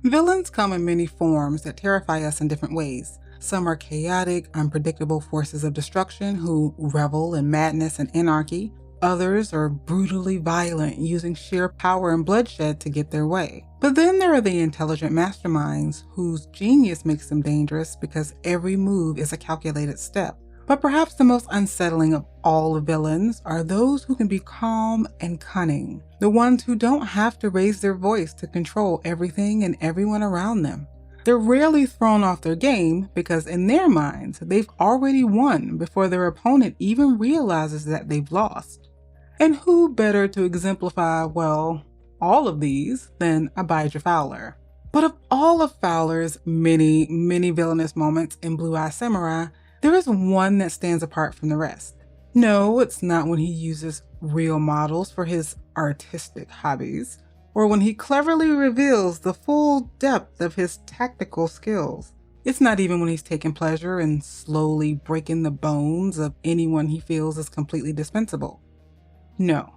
Villains come in many forms that terrify us in different ways. Some are chaotic, unpredictable forces of destruction who revel in madness and anarchy. Others are brutally violent, using sheer power and bloodshed to get their way. But then there are the intelligent masterminds whose genius makes them dangerous because every move is a calculated step. But perhaps the most unsettling of all villains are those who can be calm and cunning, the ones who don't have to raise their voice to control everything and everyone around them. They're rarely thrown off their game because in their minds, they've already won before their opponent even realizes that they've lost. And who better to exemplify, well, all of these than Abijah Fowler? But of all of Fowler's many, many villainous moments in Blue Eye Samurai, there is one that stands apart from the rest. No, it's not when he uses real models for his artistic hobbies, or when he cleverly reveals the full depth of his tactical skills. It's not even when he's taking pleasure in slowly breaking the bones of anyone he feels is completely dispensable. No,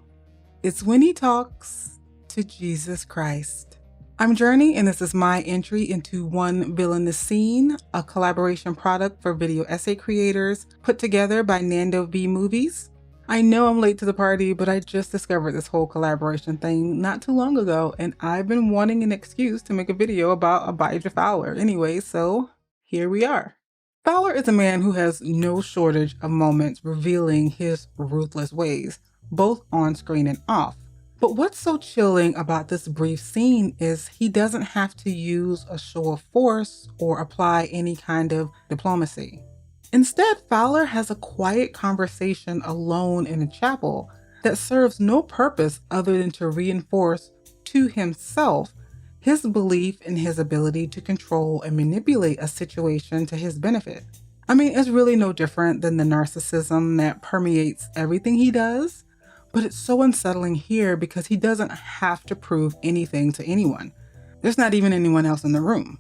it's when he talks to Jesus Christ. I'm Journey, and this is my entry into One Villainous Scene, a collaboration product for video essay creators put together by Nando V Movies. I know I'm late to the party, but I just discovered this whole collaboration thing not too long ago, and I've been wanting an excuse to make a video about Abijah Fowler anyway, so here we are. Fowler is a man who has no shortage of moments revealing his ruthless ways, both on screen and off. But what's so chilling about this brief scene is he doesn't have to use a show of force or apply any kind of diplomacy. Instead, Fowler has a quiet conversation alone in a chapel that serves no purpose other than to reinforce to himself his belief in his ability to control and manipulate a situation to his benefit. I mean, it's really no different than the narcissism that permeates everything he does. But it's so unsettling here because he doesn't have to prove anything to anyone. There's not even anyone else in the room.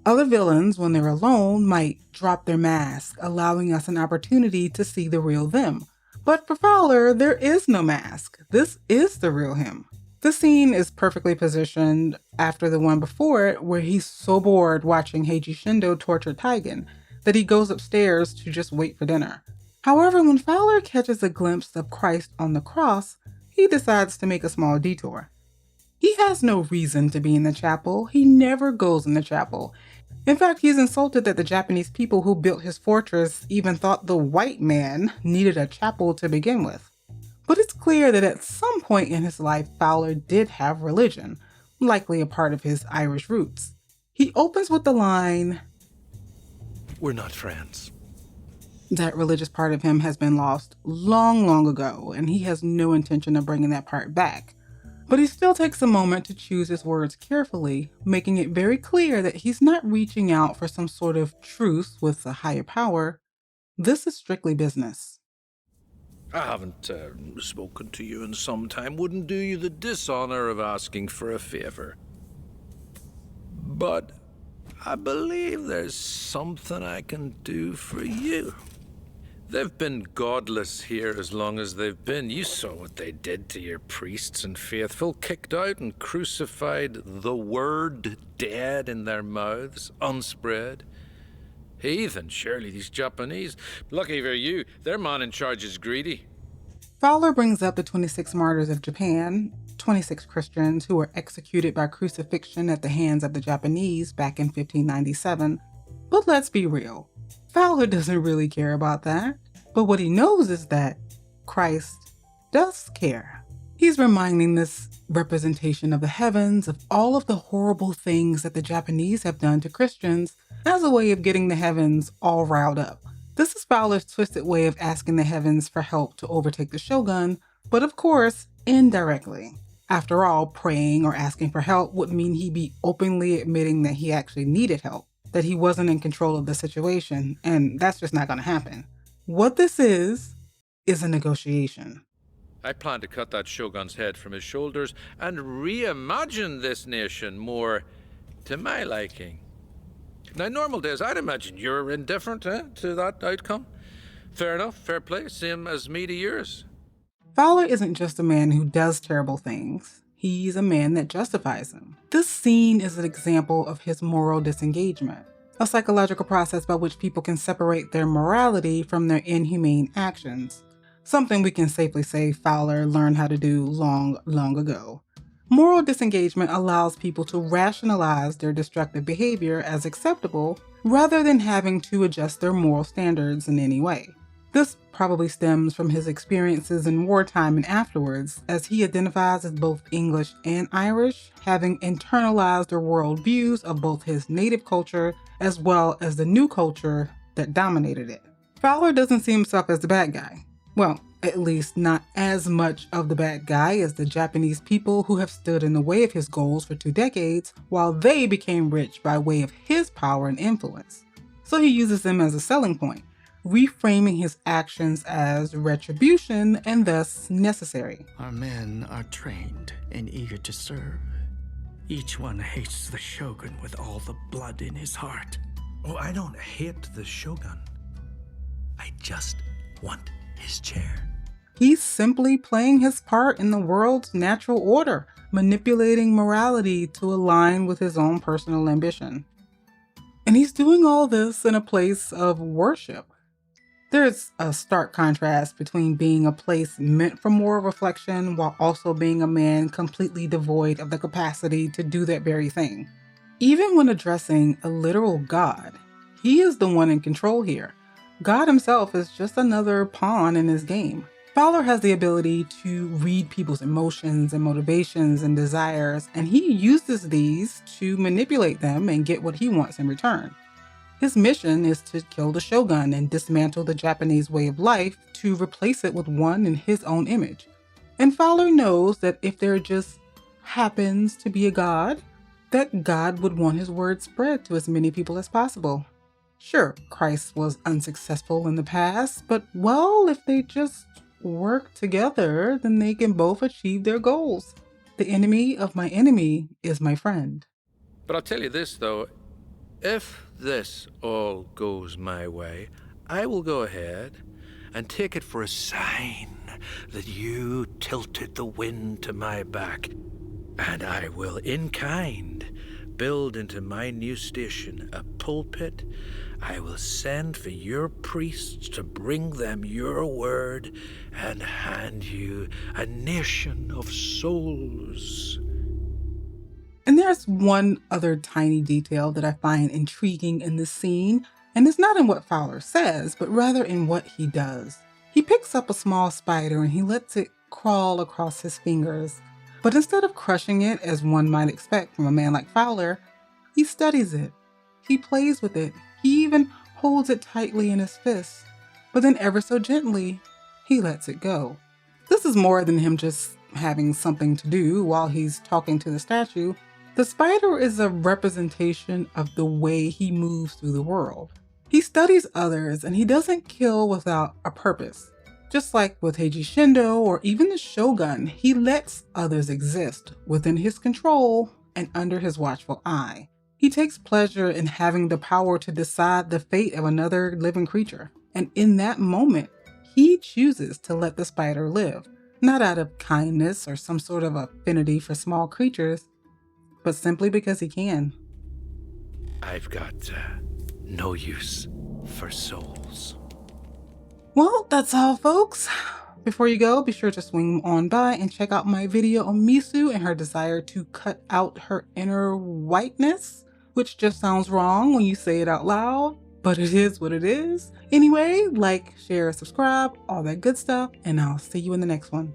Other villains, when they're alone, might drop their mask, allowing us an opportunity to see the real them. But for Fowler, there is no mask. This is the real him. The scene is perfectly positioned after the one before it, where he's so bored watching Heiji Shindo torture Taigen that he goes upstairs to just wait for dinner. However, when Fowler catches a glimpse of Christ on the cross, he decides to make a small detour. He has no reason to be in the chapel. He never goes in the chapel. In fact, he's insulted that the Japanese people who built his fortress even thought the white man needed a chapel to begin with. But it's clear that at some point in his life, Fowler did have religion, likely a part of his Irish roots. He opens with the line, "We're not friends." That religious part of him has been lost long, long ago, and he has no intention of bringing that part back. But he still takes a moment to choose his words carefully, making it very clear that he's not reaching out for some sort of truce with a higher power. This is strictly business. "I haven't spoken to you in some time. Wouldn't do you the dishonor of asking for a favor. But I believe there's something I can do for you. They've been godless here as long as they've been. You saw what they did to your priests and faithful, kicked out and crucified the word dead in their mouths, unspread. Heathen, surely these Japanese. Lucky for you, their man in charge is greedy." Fowler brings up the 26 martyrs of Japan, 26 Christians who were executed by crucifixion at the hands of the Japanese back in 1597. But let's be real. Fowler doesn't really care about that. But what he knows is that Christ does care. He's reminding this representation of the heavens of all of the horrible things that the Japanese have done to Christians as a way of getting the heavens all riled up. This is Fowler's twisted way of asking the heavens for help to overtake the shogun, but of course, indirectly. After all, praying or asking for help would mean he'd be openly admitting that he actually needed help, that he wasn't in control of the situation, and that's just not going to happen. What this is a negotiation. "I plan to cut that shogun's head from his shoulders and reimagine this nation more to my liking." Now, normal days, I'd imagine you're indifferent to that outcome. Fair enough, fair play, same as me to yours. Fowler isn't just a man who does terrible things. He's a man that justifies him. This scene is an example of his moral disengagement, a psychological process by which people can separate their morality from their inhumane actions. Something we can safely say Fowler learned how to do long ago. Moral disengagement allows people to rationalize their destructive behavior as acceptable rather than having to adjust their moral standards in any way. This probably stems from his experiences in wartime and afterwards, as he identifies as both English and Irish, having internalized the worldviews of both his native culture as well as the new culture that dominated it. Fowler doesn't see himself as the bad guy. Well, at least not as much of the bad guy as the Japanese people who have stood in the way of his goals for 2 decades, while they became rich by way of his power and influence. So he uses them as a selling point, reframing his actions as retribution and thus necessary. Our men are trained and eager to serve. Each one hates the shogun with all the blood in his heart. Oh, I don't hate the shogun. I just want his chair. He's simply playing his part in the world's natural order, manipulating morality to align with his own personal ambition. And he's doing all this in a place of worship. There's a stark contrast between being a place meant for moral reflection while also being a man completely devoid of the capacity to do that very thing. Even when addressing a literal God, he is the one in control here. God himself is just another pawn in his game. Fowler has the ability to read people's emotions and motivations and desires, and he uses these to manipulate them and get what he wants in return. His mission is to kill the shogun and dismantle the Japanese way of life to replace it with one in his own image. And Fowler knows that if there just happens to be a God, that God would want his word spread to as many people as possible. Sure, Christ was unsuccessful in the past, but well, if they just work together, then they can both achieve their goals. The enemy of my enemy is my friend. But I'll tell you this, though. If this all goes my way, I will go ahead and take it for a sign that you tilted the wind to my back, and I will, in kind, build into my new station a pulpit. I will send for your priests to bring them your word and hand you a nation of souls. And there's one other tiny detail that I find intriguing in this scene, and it's not in what Fowler says, but rather in what he does. He picks up a small spider and he lets it crawl across his fingers. But instead of crushing it, as one might expect from a man like Fowler, he studies it. He plays with it. He even holds it tightly in his fist. But then ever so gently, he lets it go. This is more than him just having something to do while he's talking to the statue. The spider is a representation of the way he moves through the world. He studies others and he doesn't kill without a purpose. Just like with Heiji Shindo or even the Shogun, he lets others exist within his control and under his watchful eye. He takes pleasure in having the power to decide the fate of another living creature. And in that moment, he chooses to let the spider live, not out of kindness or some sort of affinity for small creatures, but simply because he can. I've got no use for souls. Well, that's all, folks. Before you go, be sure to swing on by and check out my video on Misu and her desire to cut out her inner whiteness, which just sounds wrong when you say it out loud, but it is what it is. Anyway, like, share, subscribe, all that good stuff, and I'll see you in the next one.